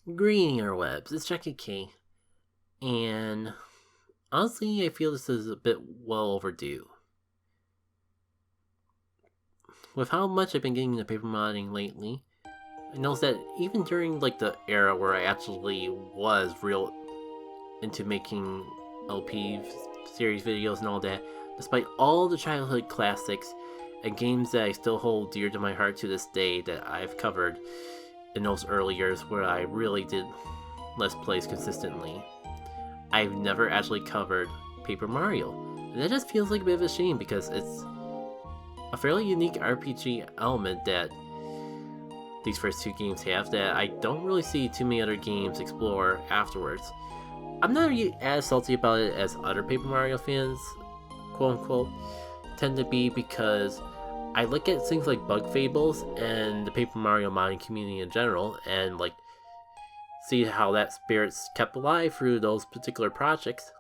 Greeting interwebs, it's Jackie K. And honestly, I feel this is a bit well overdue. With how much I've been getting into paper modding lately, I noticed that even during the era where I actually was real into making LP series videos and all that, despite all the childhood classics and games that I still hold dear to my heart to this day that I've covered in those early years where I really did Let's Plays consistently, I've never actually covered Paper Mario. And that just feels like a bit of a shame because it's a fairly unique RPG element that these first two games have that I don't really see too many other games explore afterwards. I'm not really as salty about it as other Paper Mario fans, quote unquote, tend to be because I look at things like Bug Fables and the Paper Mario modding community in general and see how that spirit's kept alive through those particular projects.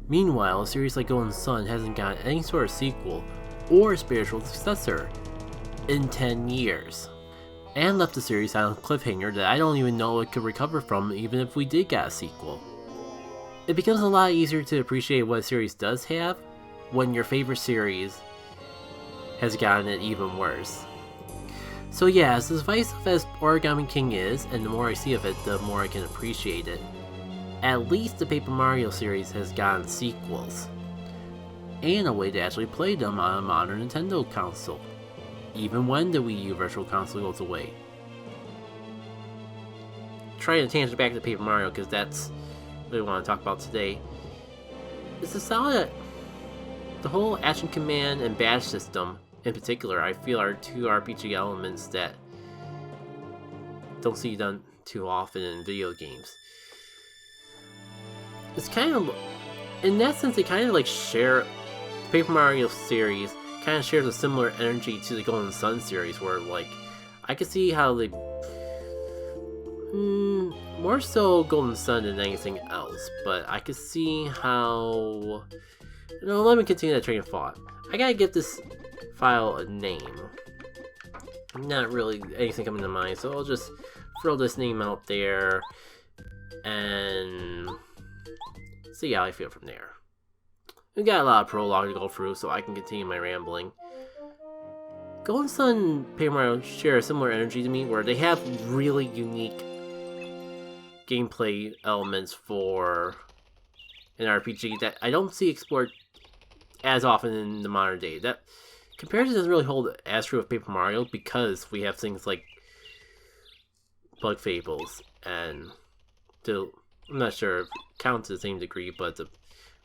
Meanwhile, a series like Golden Sun hasn't gotten any sort of sequel or spiritual successor in 10 years. And left the series on a cliffhanger that I don't even know it could recover from even if we did get a sequel. It becomes a lot easier to appreciate what a series does have when your favorite series has gotten it even worse. So yeah, as divisive as Origami King is, and the more I see of it, the more I can appreciate it, at least the Paper Mario series has gotten sequels, and a way to actually play them on a modern Nintendo console, even when the Wii U Virtual Console goes away. Trying to tangent back to Paper Mario because that's what I want to talk about today. It's a solid. The whole Action Command and Badge system, in particular, I feel are two RPG elements that don't see done too often in video games. It's kind of, in that sense, they kind of share. The Paper Mario series kind of shares a similar energy to the Golden Sun series, where I could see how they, more so Golden Sun than anything else, but I could see how. Let me continue that train of thought. I gotta give this file a name. Not really anything coming to mind, so I'll just throw this name out there and see how I feel from there. We got a lot of prologue to go through, so I can continue my rambling. Golden Sun and Paper Mario share a similar energy to me, where they have really unique gameplay elements for an RPG that I don't see explored as often in the modern day. That comparison doesn't really hold as true with Paper Mario because we have things like Bug Fables and I'm not sure if it counts to the same degree, but the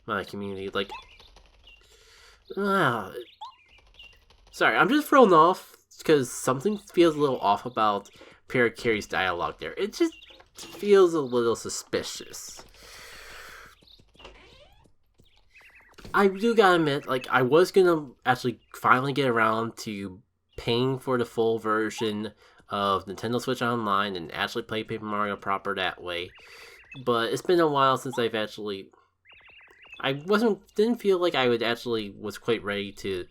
my community sorry, I'm just thrown off because something feels a little off about Parakarry's dialogue there. It just feels a little suspicious. I do gotta admit, I was gonna actually finally get around to paying for the full version of Nintendo Switch Online and actually play Paper Mario proper that way. But it's been a while since I've actually. Didn't feel like I was quite ready to.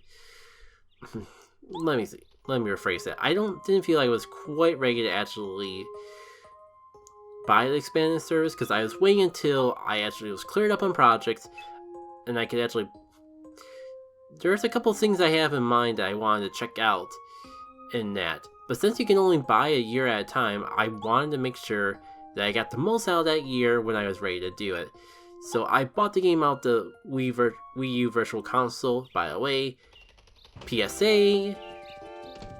Let me rephrase that. Didn't feel like I was quite ready to actually buy the expanded service because I was waiting until I actually was cleared up on projects and I could actually. There's a couple things I have in mind that I wanted to check out in that. But since you can only buy a year at a time, I wanted to make sure that I got the most out of that year when I was ready to do it. So I bought the game out the Wii U Virtual Console. By the way, PSA,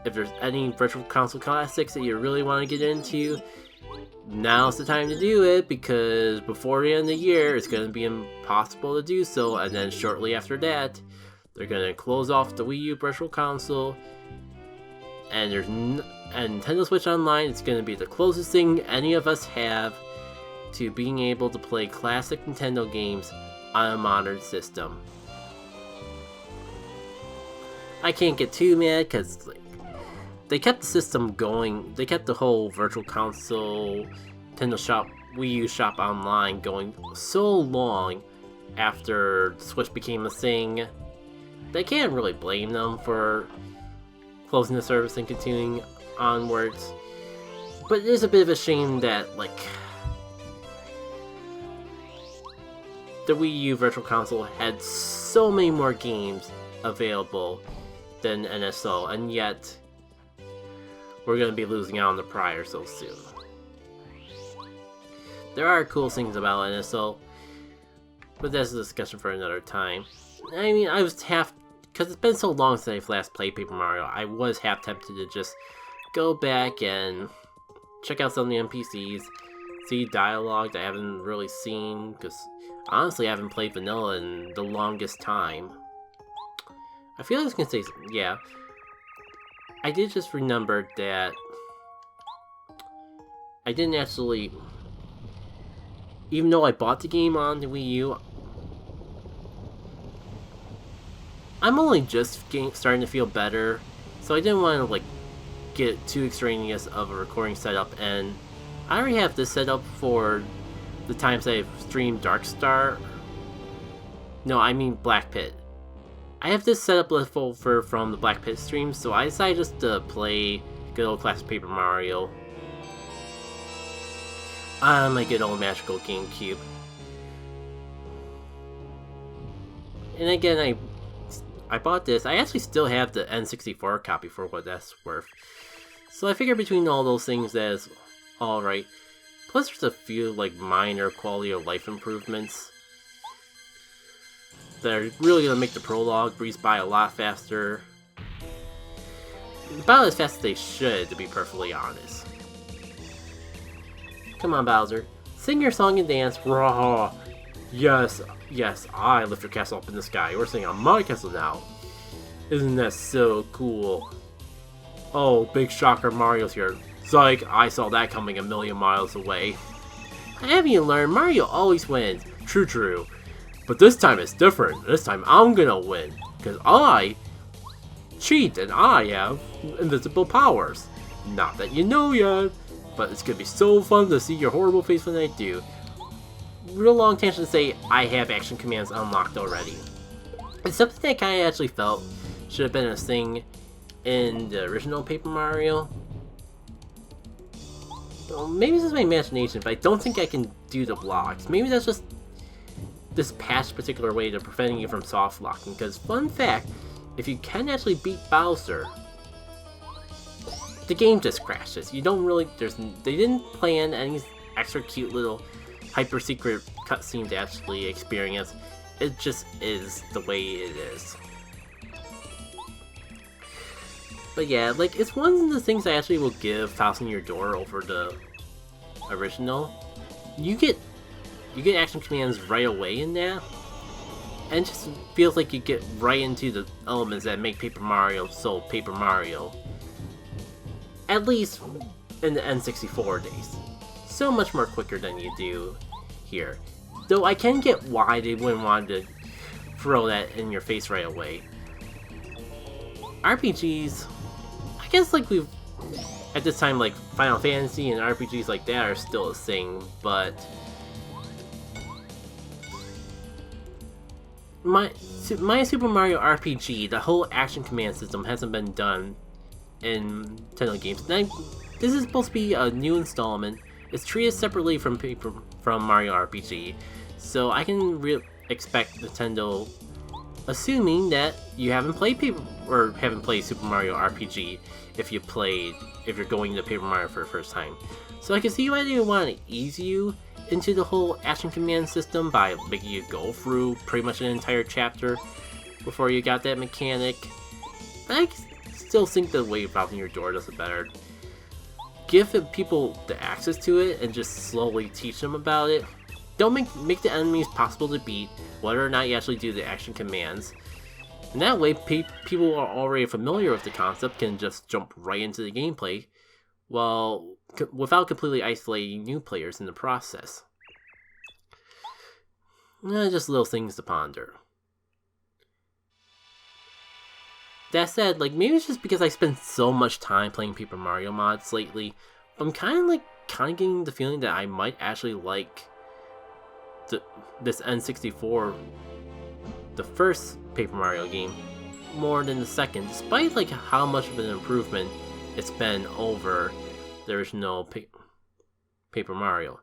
if there's any Virtual Console classics that you really want to get into, now's the time to do it, because before the end of the year, it's going to be impossible to do so, and then shortly after that, they're going to close off the Wii U Virtual Console, and and Nintendo Switch Online is going to be the closest thing any of us have to being able to play classic Nintendo games on a modern system. I can't get too mad because they kept the system going. They kept the whole Virtual Console, Nintendo Shop, Wii U Shop Online going so long after Switch became a thing. They can't really blame them for closing the service and continuing onwards. But it is a bit of a shame that, like, the Wii U Virtual Console had so many more games available than NSO, and yet we're going to be losing out on the prior so soon. There are cool things about NSO, but that's a discussion for another time. I mean, I was half, because it's been so long since I've last played Paper Mario, I was half tempted to just go back and check out some of the NPCs, see dialogue that I haven't really seen, because honestly I haven't played vanilla in the longest time. I feel like I was gonna say, yeah. I did just remember that I didn't actually, even though I bought the game on the Wii U, I'm only just starting to feel better, so I didn't want to like get too extraneous of a recording setup, and I already have this set up for the times I've streamed Darkstar. No, I mean Black Pit. I have this set up left over from the Black Pit stream, so I decided just to play good old classic Paper Mario on my good old magical GameCube. And again, I bought this. I actually still have the N64 copy for what that's worth. So I figure between all those things that is alright. Plus there's a few like minor quality of life improvements that are really going to make the prologue breeze by a lot faster. About as fast as they should, to be perfectly honest. Come on, Bowser. Sing your song and dance. Raw. Yes, yes, I lift your castle up in the sky. We're singing on my castle now. Isn't that so cool? Oh, big shocker, Mario's here. Psych, I saw that coming a million miles away. Haven't you learned? Mario always wins. True, true. But this time it's different. This time I'm gonna win. Because I cheat and I have invisible powers. Not that you know yet, but it's gonna be so fun to see your horrible face when I do. Real long tangent to say I have action commands unlocked already. It's something that I kind of actually felt should have been a thing in the original Paper Mario. Well, maybe this is my imagination, but I don't think I can do the blocks. Maybe that's just this patched particular way to preventing you from soft locking. Because fun fact, if you can actually beat Bowser, the game just crashes. You don't really, they didn't plan any extra cute little hyper secret cutscene to actually experience. It just is the way it is. But yeah, like, it's one of the things I actually will give Fasten Your Door over the original. You get action commands right away in that, and it just feels like you get right into the elements that make Paper Mario so Paper Mario. At least in the N64 days. So much more quicker than you do here. Though I can get why they wouldn't want to throw that in your face right away. RPGs, I guess like we've, at this time, like Final Fantasy and RPGs like that are still a thing, but my Super Mario RPG, the whole action command system hasn't been done in Nintendo games. Now, this is supposed to be a new installment. It's treated separately from Mario RPG, so I can expect Nintendo, assuming that you haven't played Super Mario RPG, if you're going to Paper Mario for the first time. So I can see why they want to ease you into the whole action command system by making you go through pretty much an entire chapter before you got that mechanic. But I still think the way Fasten Your Door does it better. Give people the access to it and just slowly teach them about it. Don't make the enemies possible to beat, whether or not you actually do the action commands. And that way, people who are already familiar with the concept can just jump right into the gameplay, without completely isolating new players in the process. Just little things to ponder. That said, like, maybe it's just because I spend so much time playing Paper Mario mods lately, I'm kind of getting the feeling that I might actually like this N64, the first Paper Mario game, more than the second, despite like how much of an improvement it's been over the original Paper Mario.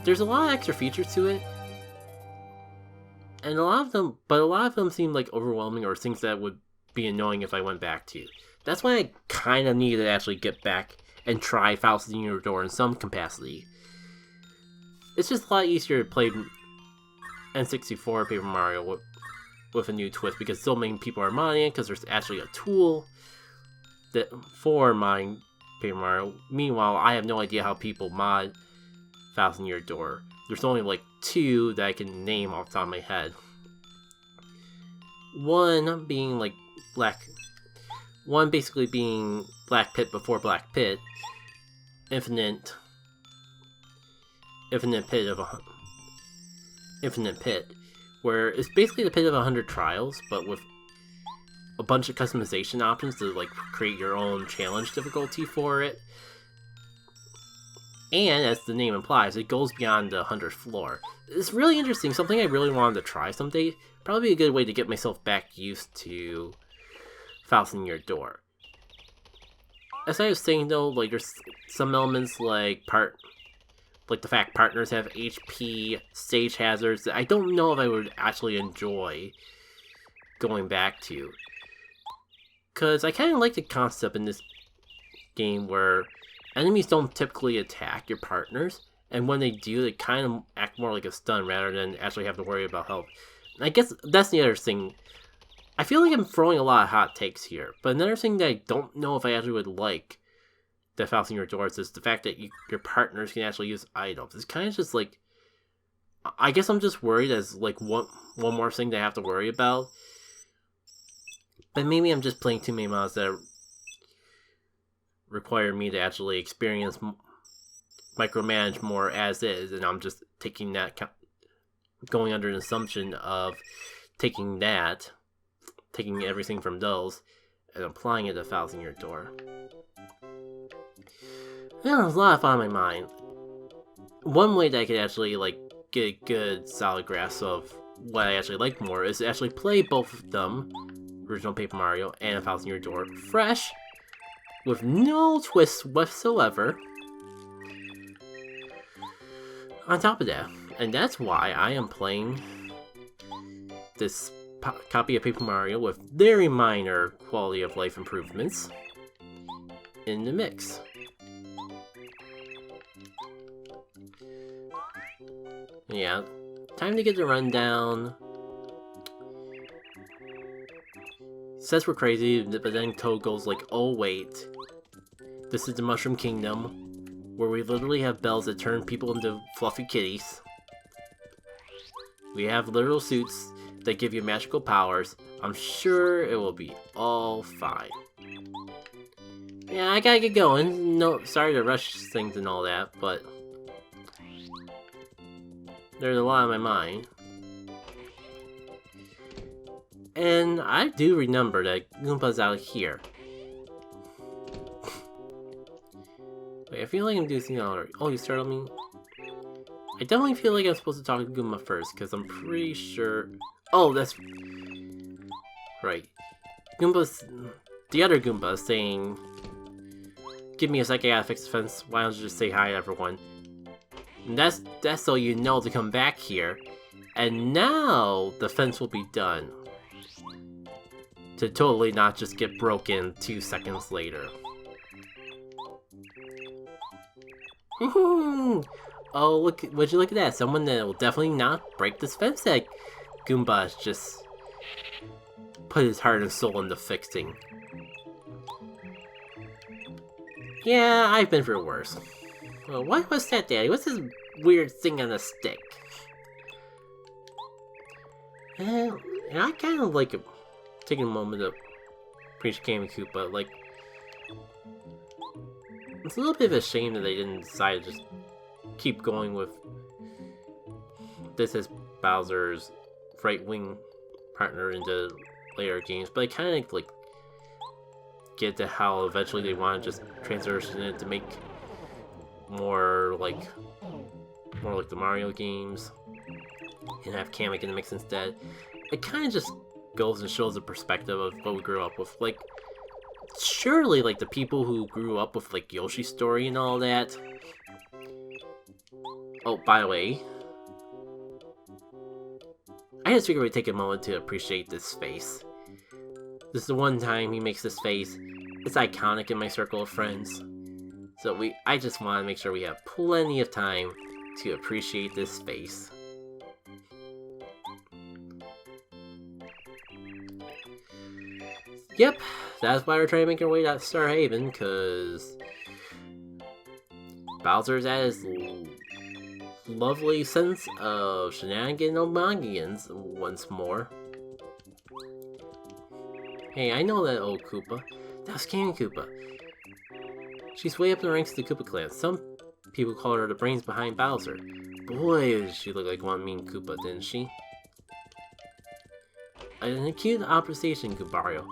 There's a lot of extra features to it, and a lot of them seem like overwhelming or things that would be annoying if I went back to. That's why I kind of needed to actually get back and try Thousand Year Door in some capacity. It's just a lot easier to play N64 Paper Mario with a new twist, because so many people are modding it, because there's actually a tool for modding Paper Mario. Meanwhile, I have no idea how people mod Thousand Year Door. There's only like 2 that I can name off the top of my head. One being like one basically being Black Pit before Black Pit, Infinite Pit, where it's basically the Pit of 100 Trials, but with a bunch of customization options to like create your own challenge difficulty for it. And as the name implies, it goes beyond the 100th floor. It's really interesting, something I really wanted to try someday. Probably a good way to get myself back used to Thousand Year Door. As I was saying though, like there's some elements like the fact partners have HP, stage hazards, that I don't know if I would actually enjoy going back to. Because I kind of like the concept in this game where enemies don't typically attack your partners, and when they do, they kind of act more like a stun rather than actually have to worry about health. And I guess that's the other thing. I feel like I'm throwing a lot of hot takes here, but another thing that I don't know if I actually would like the Thousand Year Doors is the fact that your partners can actually use items. It's kind of just like, I guess I'm just worried as like one more thing they have to worry about. But maybe I'm just playing too many mods that require me to actually experience micromanage more as is, and I'm just taking that, going under an assumption of taking everything from those and applying it to Thousand Year Door. Yeah, there's a lot of fun on my mind. One way that I could actually like get a good solid grasp of what I actually like more is to actually play both of them, original Paper Mario and Thousand Year Door, fresh, with no twists whatsoever. On top of that, and that's why I am playing this copy of Paper Mario with very minor quality of life improvements in the mix. Yeah, time to get the rundown. Says we're crazy, but then Toad goes like, oh wait, this is the Mushroom Kingdom, where we literally have bells that turn people into fluffy kitties. We have literal suits that give you magical powers. I'm sure it will be all fine. Yeah, I gotta get going. No, sorry to rush things and all that, but there's a lot on my mind. And I do remember that Goompa's out here. Wait, I feel like I'm doing something already. Oh, you startled me? I definitely feel like I'm supposed to talk to Goomba first, because I'm pretty sure... Oh, that's... right. Goomba's... The other Goomba is saying... Give me a second, I gotta fix the fence. Why don't you just say hi to everyone? And that's so you know to come back here. And now the fence will be done. To totally not just get broken 2 seconds later. Oh, look, would you look at that? Someone that will definitely not break this fence that Goomba just put his heart and soul into fixing. Yeah, I've been through worse. Well, what was that, Daddy? What's this weird thing on a stick? And I kind of like taking a moment to preach GameCube, but like, it's a little bit of a shame that they didn't decide to just keep going with this as Bowser's right-wing partner into later games, but I kind of like get to how eventually they want to just transition it to make more like the Mario games and have Kamek in the mix instead. It kind of just goes and shows the perspective of what we grew up with. Like, surely, like, the people who grew up with, like, Yoshi's Story and all that... Oh, by the way... I just figured we'd take a moment to appreciate this face. This is the one time he makes this face. It's iconic in my circle of friends. So I just want to make sure we have plenty of time to appreciate this face. Yep, that's why we're trying to make our way to Star Haven, because Bowser's at his lovely sense of shenanigans once more. Hey, I know that old Koopa. That's King Koopa. She's way up in the ranks of the Koopa clan. Some people call her the brains behind Bowser. Boy, did she look like one mean Koopa, didn't she? An acute observation, Goobario.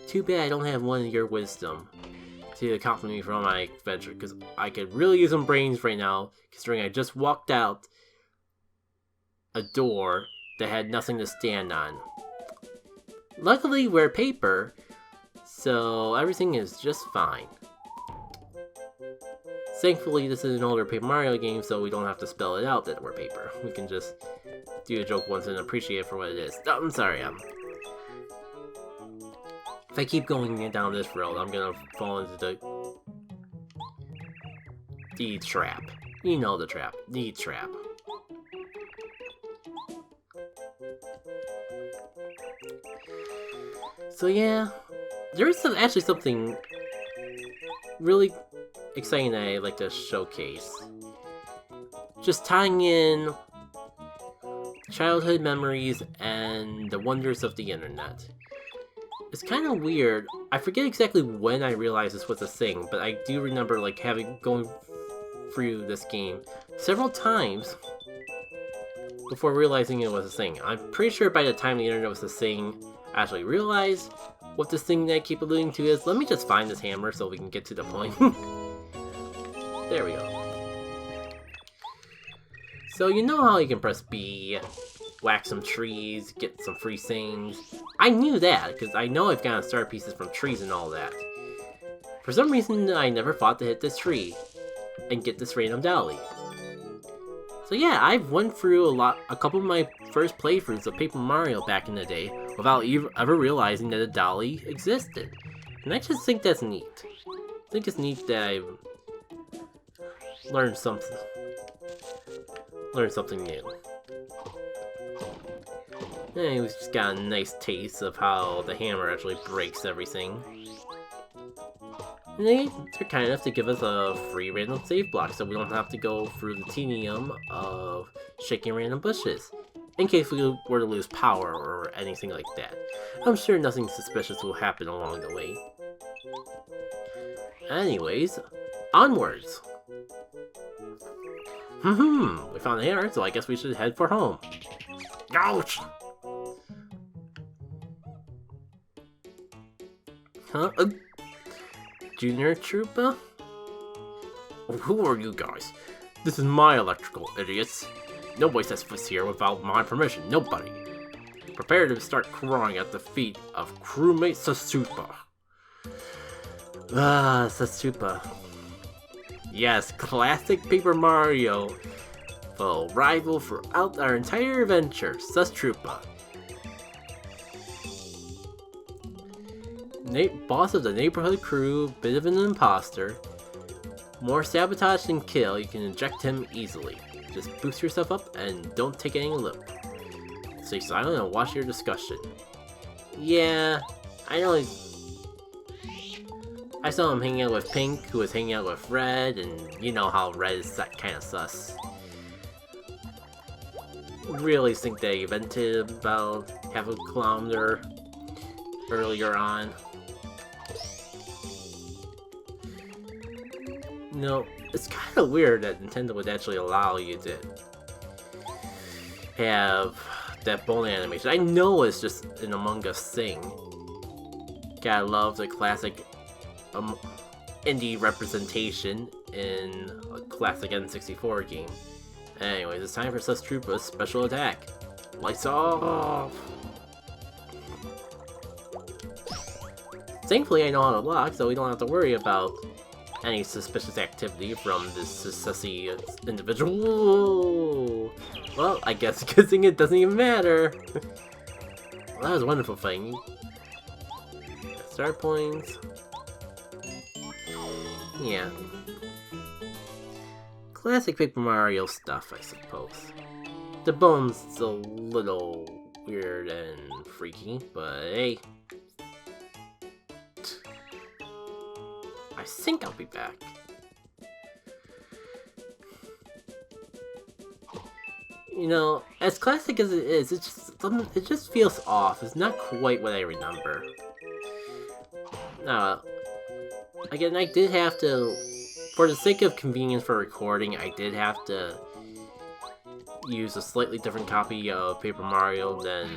Too bad I don't have one of your wisdom to accompany me for all my adventure, because I could really use some brains right now, considering I just walked out a door that had nothing to stand on. Luckily, we're paper, so everything is just fine. Thankfully, this is an older Paper Mario game, so we don't have to spell it out that we're paper. We can just do a joke once and appreciate it for what it is. Oh, I'm sorry, if I keep going down this road, I'm gonna fall into the trap. You know the trap. The trap. So yeah, there is actually something really exciting that I'd like to showcase. Just tying in childhood memories and the wonders of the internet. It's kind of weird. I forget exactly when I realized this was a thing, but I do remember like going through this game several times before realizing it was a thing. I'm pretty sure by the time the internet was a thing, I actually realized what this thing that I keep alluding to is. Let me just find this hammer so we can get to the point. There we go. So you know how you can press B, whack some trees, get some free things. I knew that, because I know I've gotten star pieces from trees and all that. For some reason, I never thought to hit this tree and get this random dolly. So yeah, I've went through a couple of my first playthroughs of Paper Mario back in the day without ever realizing that a dolly existed. And I just think that's neat. I think it's neat that I've learned something new. And we just got a nice taste of how the hammer actually breaks everything. And they're kind enough to give us a free random save block so we don't have to go through the tedium of shaking random bushes, in case we were to lose power or anything like that. I'm sure nothing suspicious will happen along the way. Anyways, onwards! We found the hammer, so I guess we should head for home. Ouch! Huh? Junior Troopa? Who are you guys? This is my electrical, idiots. Nobody sets foot here without my permission, nobody. Prepare to start crawling at the feet of crewmate Sasupa. Sasupa. Yes, classic Paper Mario. Will rival throughout our entire adventure, Sasupa. Boss of the neighborhood crew, bit of an imposter. More sabotage than kill, you can eject him easily. Just boost yourself up and don't take any lip. Stay silent and watch your discussion. Yeah, I know I saw him hanging out with Pink, who was hanging out with Red, and you know how Red is that kind of sus. Really think they vented about half a kilometer earlier on. You know, it's kind of weird that Nintendo would actually allow you to have that bone animation. I know it's just an Among Us thing. Gotta love the classic indie representation in a classic N64 game. Anyways, it's time for Sasupa's special attack. Lights off! Thankfully, I know how to lock, so we don't have to worry about any suspicious activity from this sussy individual. Well, I guess good thing it doesn't even matter. Well, that was a wonderful fighting. Star points. Yeah. Classic Paper Mario stuff, I suppose. The bone's a little weird and freaky, but hey. I think I'll be back. You know, as classic as it is, it just feels off. It's not quite what I remember. Again, I did have to, for the sake of convenience for recording, I did have to use a slightly different copy of Paper Mario than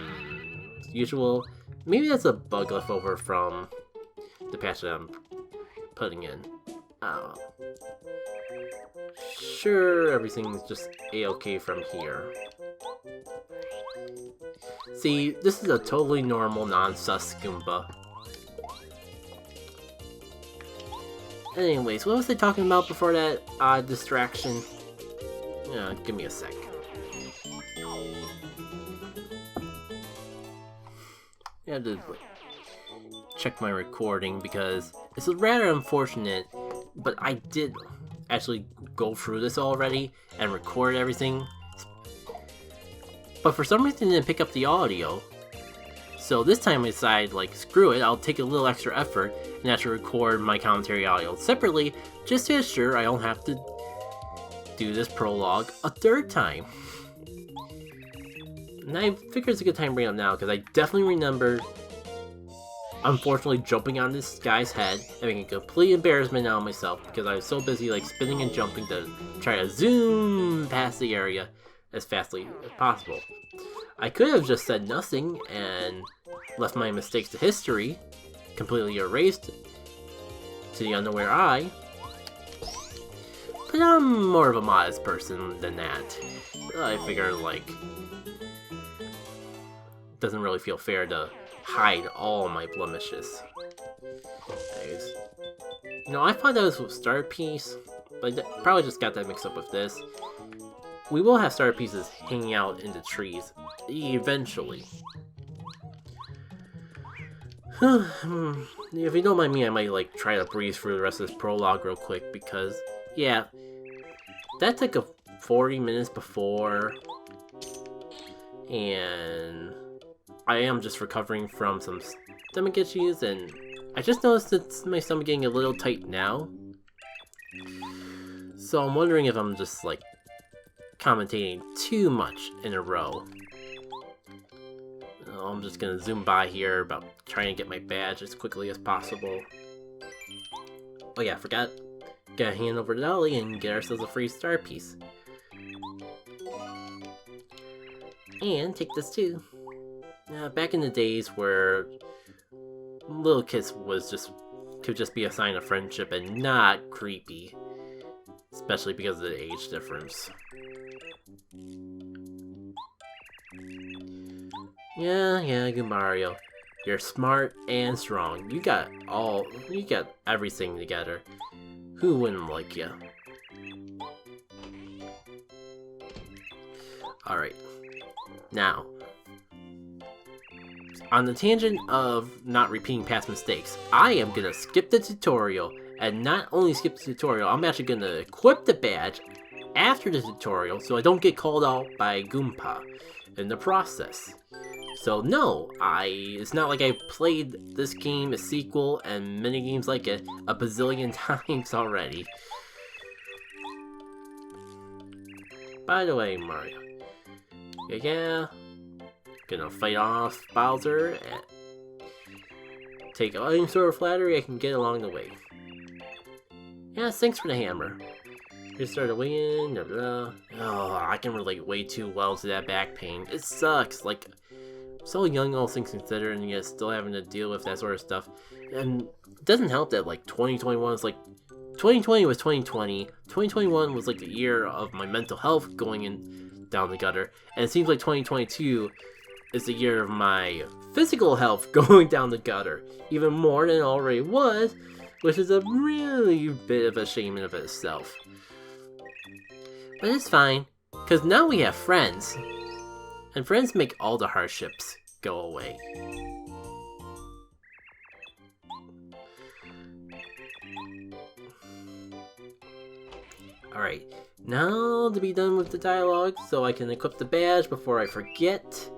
usual. Maybe that's a bug left over from the patch that I'm putting in. I don't know. Sure, everything's just a-okay from here. See, this is a totally normal non-sus Goomba. Anyways, what was I talking about before that odd distraction? Give me a sec. I had to check my recording because it's rather unfortunate, but I did actually go through this already and record everything. But for some reason it didn't pick up the audio. So this time I decided, like, screw it, I'll take a little extra effort and actually record my commentary audio separately, just to ensure I don't have to do this prologue a third time. And I figured it's a good time to bring it up now, because I definitely remember, unfortunately, jumping on this guy's head and making a complete embarrassment out of myself, because I was so busy, like, spinning and jumping to try to zoom past the area as fastly as possible. I could have just said nothing and left my mistakes to history, completely erased to the unaware eye. But I'm more of a modest person than that. I figure, like, it doesn't really feel fair to hide all my blemishes. Anyways, you know, I thought that was with Star Piece, but I probably just got that mixed up with this. We will have Star Pieces hanging out in the trees, eventually. If you don't mind me, I might, like, try to breeze through the rest of this prologue real quick, because, yeah, that took a 40 minutes before, and I am just recovering from some stomach issues, and I just noticed that my stomach getting a little tight now. So I'm wondering if I'm just, like, commentating too much in a row. I'm just gonna zoom by here about trying to get my badge as quickly as possible. Oh yeah, forgot. Gotta hand over to Dolly and get ourselves a free Star Piece. And take this too. Back in the days where little kiss could just be a sign of friendship and not creepy. Especially because of the age difference. Yeah, good Mario. You're smart and strong. You got everything together. Who wouldn't like you? Alright. Now, on the tangent of not repeating past mistakes, I am gonna skip the tutorial, and not only skip the tutorial, I'm actually gonna equip the badge after the tutorial so I don't get called out by Goomba in the process. So no, it's not like I played this game, a sequel, and many games like it a bazillion times already. By the way, Mario. Yeah, gonna fight off Bowser and take any sort of flattery I can get along the way. Yeah, thanks for the hammer. Just started weighing, blah blah. Oh, I can relate way too well to that back pain. It sucks, like, so young, all things considered, and yet still having to deal with that sort of stuff. And it doesn't help that, like, 2021 is like, 2020 was 2020, 2021 was like the year of my mental health going in down the gutter, and it seems like 2022 is 2022 again. And it's like, oh, I can relate way too well to that back pain. It sucks, like, so young, all things considered, and yet still having to deal with that sort of stuff. And it doesn't help that, like, 2021 was like 2020 was 2020 was like the year of my mental health going in down the gutter, and it seems like 2022 is the year of my physical health going down the gutter, even more than it already was, which is a really bit of a shame in of itself. But it's fine, because now we have friends, and friends make all the hardships go away. Alright, now to be done with the dialogue, so I can equip the badge before I forget.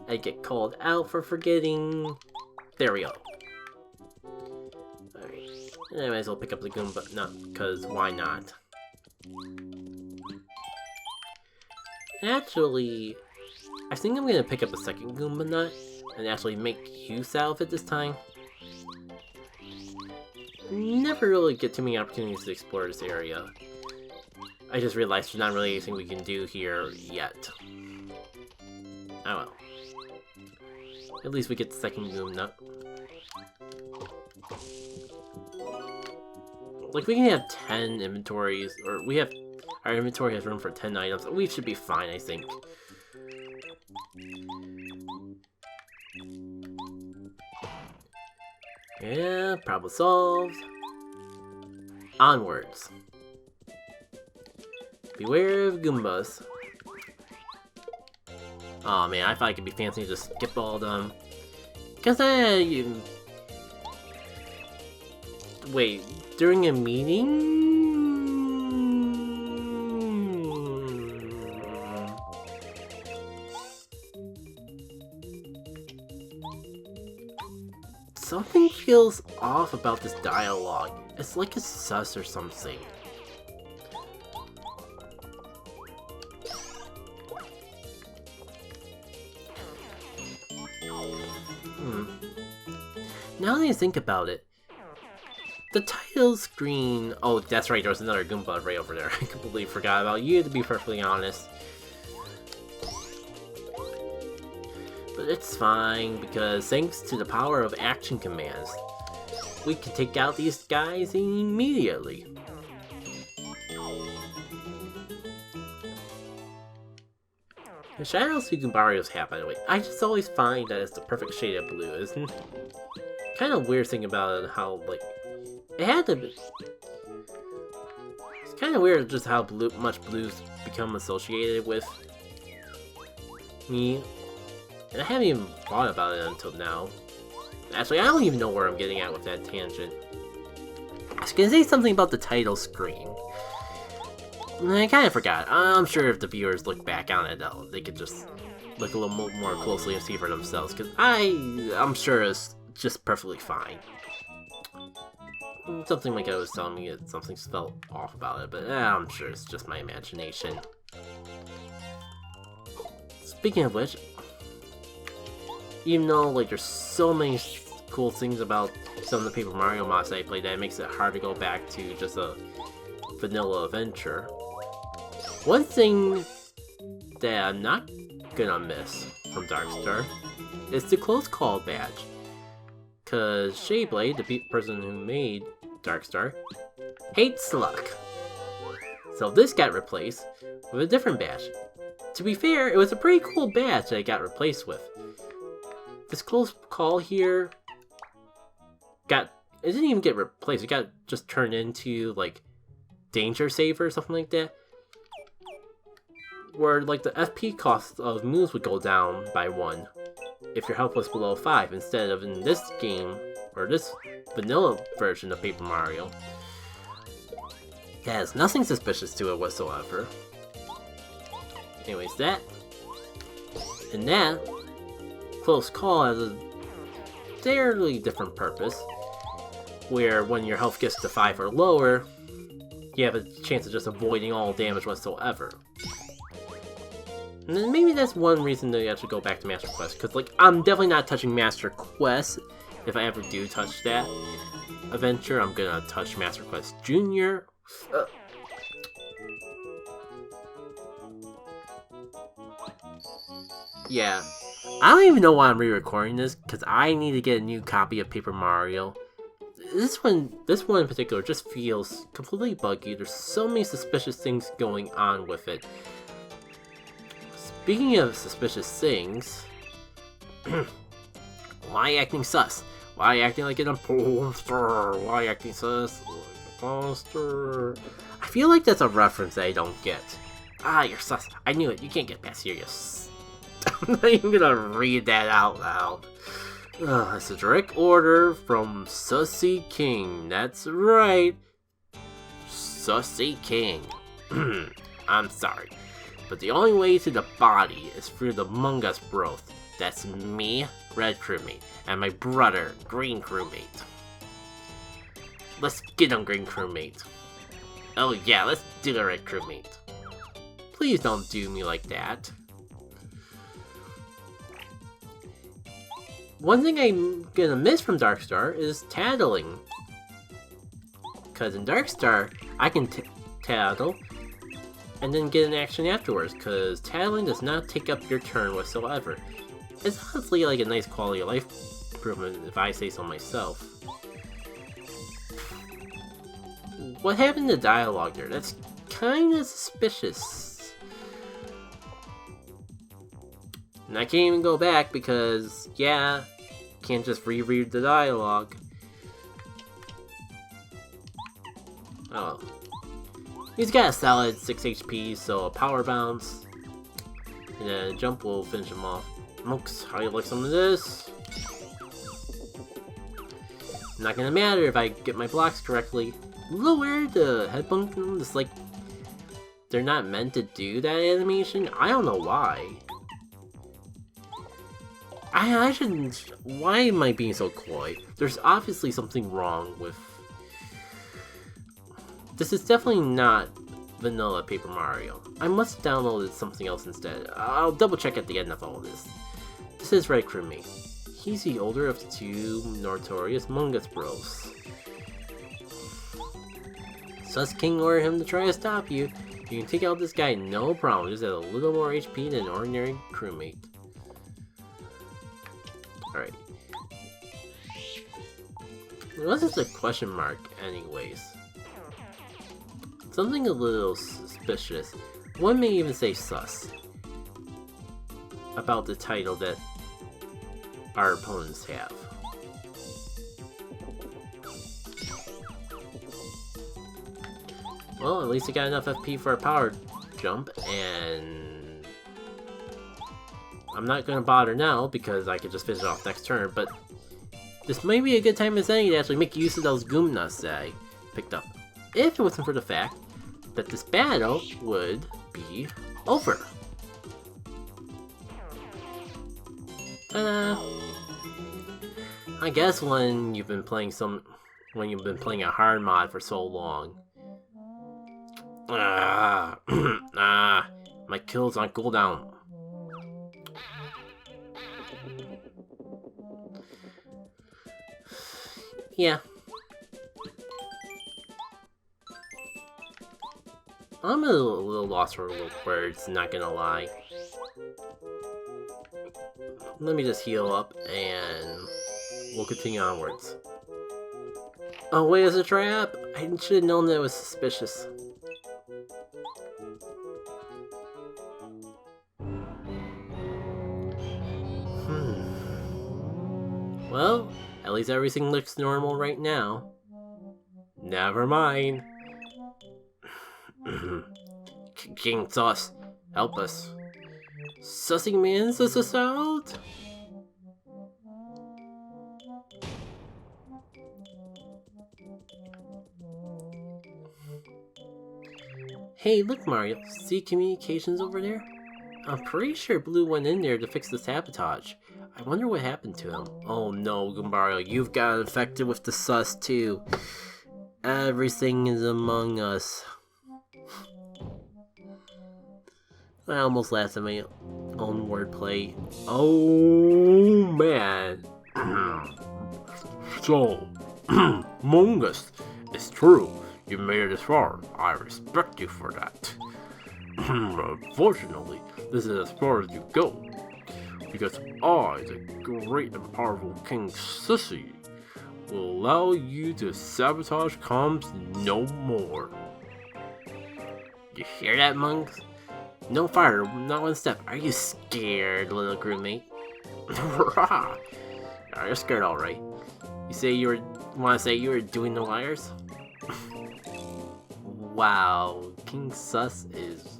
I get called out for forgetting. There we go. Alright, I might as well pick up the Goomba Nut, because why not? Actually, I think I'm going to pick up a second Goomba Nut and actually make use out of it this time. Never really get too many opportunities to explore this area. I just realized there's not really anything we can do here yet. Oh well. At least we get the second Goomba Nut. Like, we can have 10 inventories, or we have... Our inventory has room for 10 items. We should be fine, I think. Yeah, problem solved. Onwards. Beware of Goombas. Oh man, I thought it could be fancy to just skip all of them. Cause wait, during a meeting? Something feels off about this dialogue. It's like it's sus or something. Now that I think about it, the title screen... Oh, that's right, there was another Goomba right over there. I completely forgot about you, to be perfectly honest. But it's fine, because thanks to the power of action commands, we can take out these guys immediately. The shadows you Goombario's have, by the way, I just always find that it's the perfect shade of blue, isn't it? Kind of weird thing about it, how, like, it had to be... It's kind of weird just how much blue's become associated with me. And I haven't even thought about it until now. Actually, I don't even know where I'm getting at with that tangent. I was gonna say something about the title screen. And I kind of forgot. I'm sure if the viewers look back on it, they could just look a little more closely and see for themselves. Because I'm sure it's just perfectly fine. Something like I was telling me, something felt off about it, but I'm sure it's just my imagination. Speaking of which, even though like there's so many cool things about some of the Paper Mario mods that I played, that it makes it hard to go back to just a vanilla adventure. One thing that I'm not gonna miss from Darkstar is the close call badge. Cause Shayblade, the person who made Darkstar, hates luck. So this got replaced with a different badge. To be fair, it was a pretty cool badge that it got replaced with. This close call here it didn't even get replaced, it got just turned into like Danger Saver or something like that. Where like the FP cost of moves would go down by 1 if your health was below 5, instead of in this game, or this vanilla version of Paper Mario. It has nothing suspicious to it whatsoever. Anyways, that close call has a fairly different purpose, where when your health gets to 5 or lower, you have a chance of just avoiding all damage whatsoever. And then maybe that's one reason to actually go back to Master Quest, because like I'm definitely not touching Master Quest. If I ever do touch that adventure, I'm gonna touch Master Quest Jr. Yeah, I don't even know why I'm re-recording this, because I need to get a new copy of Paper Mario. This one in particular just feels completely buggy. There's so many suspicious things going on with it. Speaking of suspicious things, Why acting sus? Why acting like an imposter? Why acting sus like an imposter? I feel like that's a reference that I don't get. Ah, you're sus. I knew it. You can't get past here, you I'm not even gonna read that out loud. It's a direct order from Sussy King. That's right. Sussy King. I'm sorry, but the only way to the body is through the Among Us Bros. That's me, Red Crewmate, and my brother, Green Crewmate. Let's get on, Green Crewmate. Oh yeah, let's do the Red Crewmate. Please don't do me like that. One thing I'm gonna miss from Darkstar is tattling. Cause in Darkstar, I can tattle and then get an action afterwards, cause tattling does not take up your turn whatsoever. It's honestly like a nice quality of life improvement if I say so myself. What happened to dialogue there? That's kinda suspicious. And I can't even go back because, yeah, can't just reread the dialogue. Oh. He's got a solid 6 HP, so a power bounce and a jump will finish him off. Monks, how you like some of this? Not gonna matter if I get my blocks correctly. A little weird to headbump them, it's like they're not meant to do that animation. I don't know why. I shouldn't. Why am I being so coy? There's obviously something wrong with. This is definitely not vanilla Paper Mario. I must have downloaded something else instead. I'll double check at the end of all this. This is Red Crewmate. He's the older of the two notorious Among Us Bros. Sus King ordered him to try to stop you. You can take out this guy no problem, just at a little more HP than an ordinary crewmate. Alright. What's this a question mark anyways? Something a little suspicious. One may even say sus. About the title that our opponents have. Well, at least I got enough FP for a power jump, and I'm not gonna bother now because I could just finish it off next turn, but this may be a good time as any to actually make use of those Goom Nuts that I picked up. If it wasn't for the fact that this battle would be over. Ta-da! I guess when you've been playing a hard mod for so long. My kills on cooldown. Yeah. I'm a little lost for words, not gonna lie. Let me just heal up and we'll continue onwards. Oh wait, it's a trap? I should have known that it was suspicious. Well, at least everything looks normal right now. Never mind. King Sus, help us. Sussing man, sus us out? Hey, look Mario, see communications over there? I'm pretty sure Blue went in there to fix the sabotage. I wonder what happened to him. Oh no, Mario, you've got infected with the sus too. Everything is among us. I almost laughed at my own wordplay. Oh man. So, Among Us, it's true. You made it this far. I respect you for that. Unfortunately, this is as far as you go. Because I, the great and powerful King Sussy, will allow you to sabotage comms no more. You hear that, monks? No fire, not one step. Are you scared, little crewmate? Yeah, you're scared, alright. Want to say you were doing the wires? Wow, King Sus is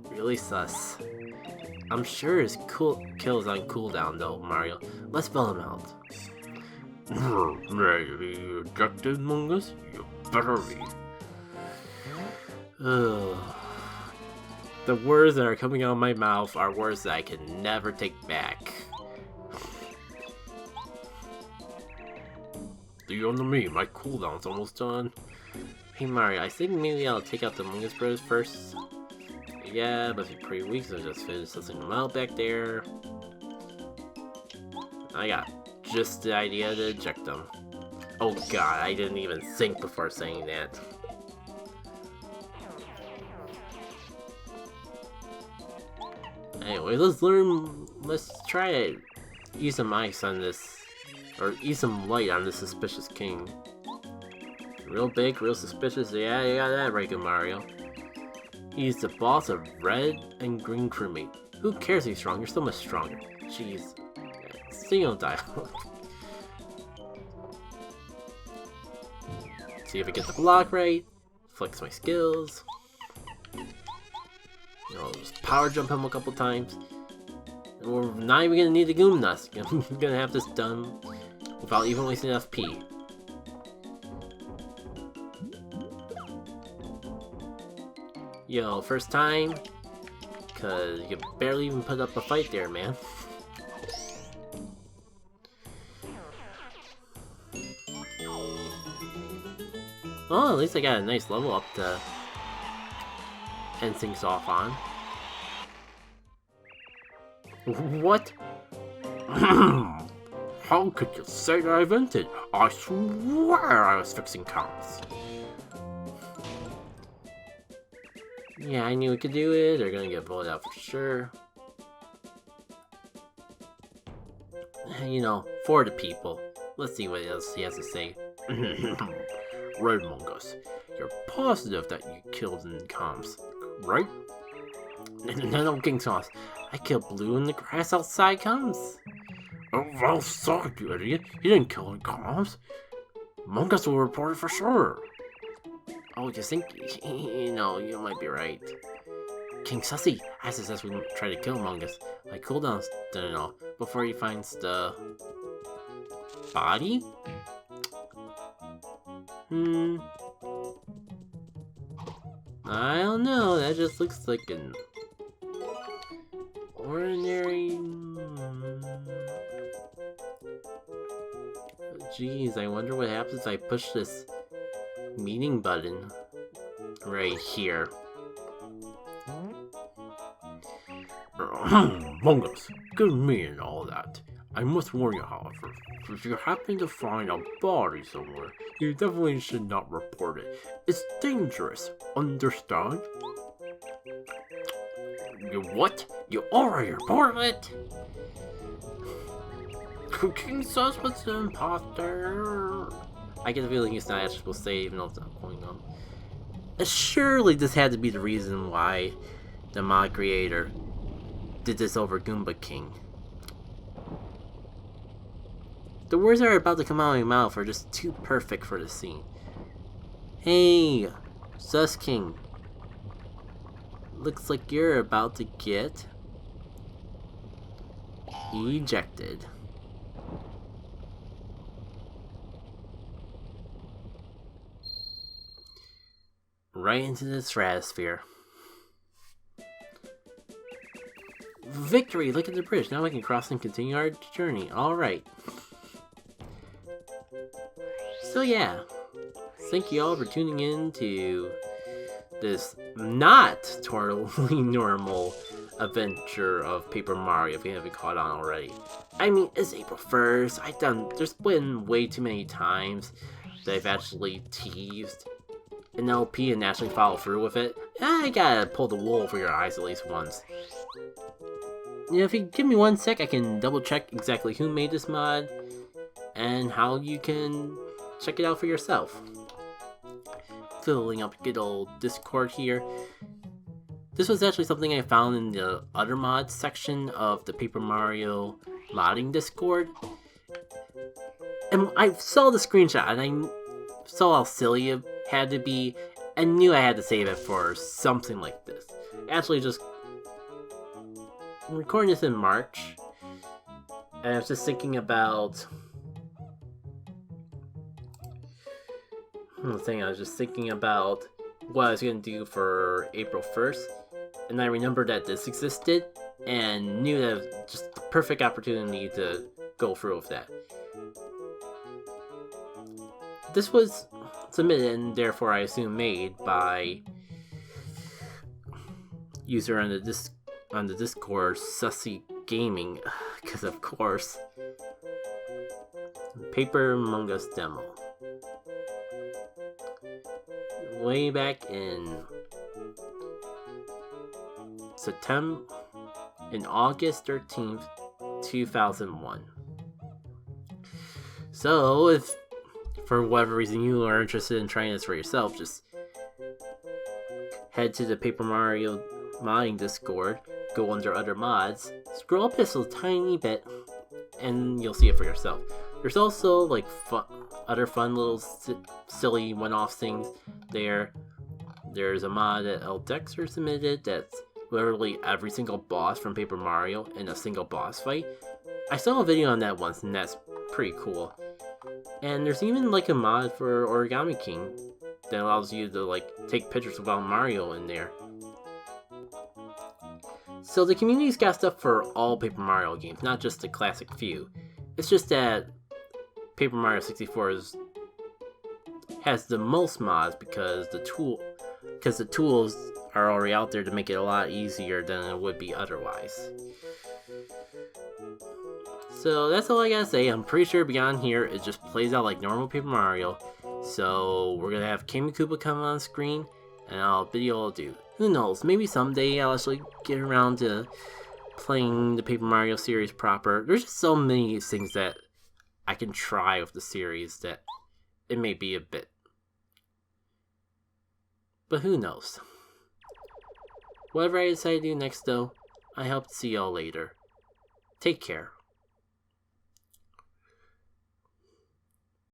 really sus. I'm sure his kill's on cooldown though, Mario. Let's spell him out. Maybe you ejected Mungus? You better be. Ugh. The words that are coming out of my mouth are words that I can never take back. You on to me, my cooldown's almost done. Hey Mario, I think maybe I'll take out the Mungus Bros first. Yeah, but if you're pretty weak, so just finish something them out back there. I got just the idea to eject them. Oh god, I didn't even think before saying that. Anyway, let's try to use some ice on this, or use some light on this suspicious king. Real big, real suspicious, yeah, you got that right, good Mario. He's the boss of Red and Green Crewmate. Who cares he's strong, you're so much stronger. Jeez. Single dialogue. See if I get the block right, flex my skills. Just power jump him a couple times. And we're not even gonna need the Goom Nest. I'm gonna have this done without even wasting FP. Yo, first time, cause you barely even put up a fight there, man. Oh, at least I got a nice level up to end things off on. What? How could you say that I invented? I swear I was fixing comps. Yeah, I knew we could do it. They're gonna get voted out for sure. You know, for the people. Let's see what else he has to say. Red Mungus, you're positive that you killed in comms, right? No, King Sauce. I killed Blue in the grass outside comms. Oh, well, sorry, you idiot. You didn't kill in comms. Mungus will report it for sure. Oh, you think? You know, you might be right. King Sussy asks us we try to kill Mungus. My cooldown's done and all, before he finds the body? I don't know, that just looks like an ordinary... Jeez, I wonder what happens if I push this meeting button right here. Mungus, good me and all that. I must warn you, however, if you happen to find a body somewhere, you definitely should not report it. It's dangerous, understand? You what? You already reported it? King Sus was the imposter. I get the feeling he's not actually supposed to say, even though it's not pointing on. Surely this had to be the reason why the mod creator did this over Goomba King. The words that are about to come out of my mouth are just too perfect for the scene. Hey, Sus King. Looks like you're about to get ejected. Right into the stratosphere. Victory! Look at the bridge. Now we can cross and continue our journey. Alright. So yeah. Thank you all for tuning in to this not totally normal adventure of Paper Mario, if you haven't caught on already. I mean, it's April 1st. There's been way too many times that I've actually teased an LP and actually follow through with it. I gotta pull the wool over your eyes at least once. You know, if you give me 1 sec, I can double check exactly who made this mod and how you can check it out for yourself. Filling up good old Discord here. This was actually something I found in the other mods section of the Paper Mario modding Discord. And I saw the screenshot and I saw how silly it had to be and knew I had to save it for something like this. Actually, I'm recording this in March, and I was just thinking about... I was just thinking about what I was going to do for April 1st, and I remembered that this existed, and knew that it was just the perfect opportunity to go through with that. This was submitted and therefore I assume made by user on the Discord, Sussy Gaming, because of course. Paper Among Us demo. Way back in August 13th, 2001. So, if for whatever reason you are interested in trying this for yourself, just head to the Paper Mario modding Discord, go under other mods, scroll up just a tiny bit, and you'll see it for yourself. There's also like other fun little silly one-off things there. There's a mod that El Dexter submitted that's literally every single boss from Paper Mario in a single boss fight. I saw a video on that once, and that's pretty cool. And there's even like a mod for Origami King that allows you to like take pictures without Mario in there. So the community's got stuff for all Paper Mario games, not just the classic few. It's just that Paper Mario 64 has the most mods because the tools are already out there to make it a lot easier than it would be otherwise. So that's all I gotta say. I'm pretty sure beyond here it just plays out like normal Paper Mario. So we're gonna have King Koopa come on screen, and I'll bid you all adieu. Who knows? Maybe someday I'll actually get around to playing the Paper Mario series proper. There's just so many things that I can try with the series that it may be a bit. But who knows? Whatever I decide to do next though, I hope to see y'all later. Take care.